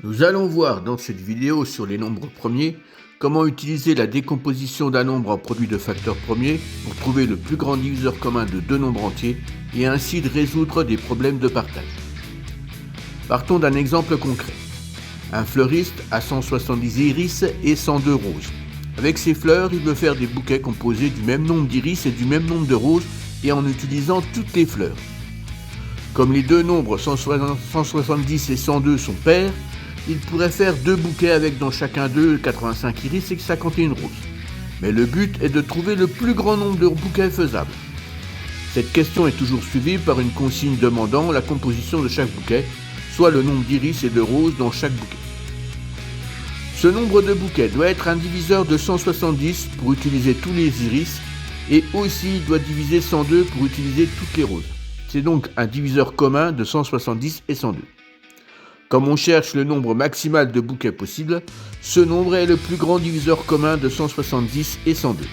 Nous allons voir dans cette vidéo sur les nombres premiers comment utiliser la décomposition d'un nombre en produit de facteurs premiers pour trouver le plus grand diviseur commun de deux nombres entiers et ainsi de résoudre des problèmes de partage. Partons d'un exemple concret. Un fleuriste a 170 iris et 102 roses. Avec ses fleurs, il veut faire des bouquets composés du même nombre d'iris et du même nombre de roses et en utilisant toutes les fleurs. Comme les deux nombres 170 et 102 sont pairs, il pourrait faire deux bouquets avec dans chacun d'eux 85 iris et 51 roses. Mais le but est de trouver le plus grand nombre de bouquets faisables. Cette question est toujours suivie par une consigne demandant la composition de chaque bouquet, soit le nombre d'iris et de roses dans chaque bouquet. Ce nombre de bouquets doit être un diviseur de 170 pour utiliser tous les iris et aussi il doit diviser 102 pour utiliser toutes les roses. C'est donc un diviseur commun de 170 et 102. Comme on cherche le nombre maximal de bouquets possible, ce nombre est le plus grand diviseur commun de 170 et 102.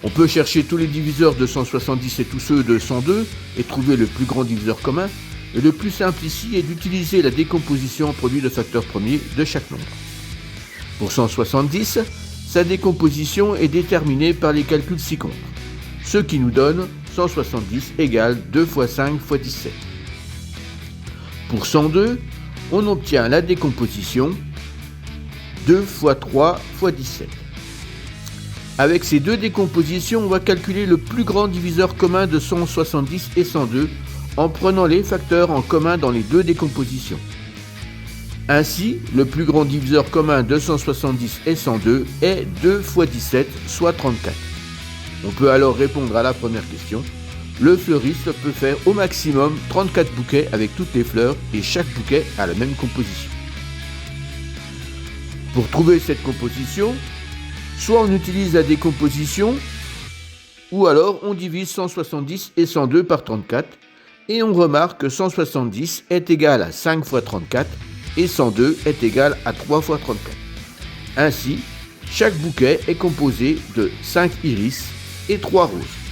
On peut chercher tous les diviseurs de 170 et tous ceux de 102 et trouver le plus grand diviseur commun, et le plus simple ici est d'utiliser la décomposition en produit de facteurs premiers de chaque nombre. Pour 170, sa décomposition est déterminée par les calculs ci-contre, ce qui nous donne 170 égale 2 fois 5 fois 17. Pour 102, on obtient la décomposition 2 fois 3 fois 17. Avec ces deux décompositions, on va calculer le plus grand diviseur commun de 170 et 102 en prenant les facteurs en commun dans les deux décompositions. Ainsi, le plus grand diviseur commun de 170 et 102 est 2 fois 17, soit 34. On peut alors répondre à la première question. Le fleuriste peut faire au maximum 34 bouquets avec toutes les fleurs et chaque bouquet a la même composition. Pour trouver cette composition, soit on utilise la décomposition ou alors on divise 170 et 102 par 34 et on remarque que 170 est égal à 5 fois 34 et 102 est égal à 3 fois 34. Ainsi, chaque bouquet est composé de 5 iris et 3 roses.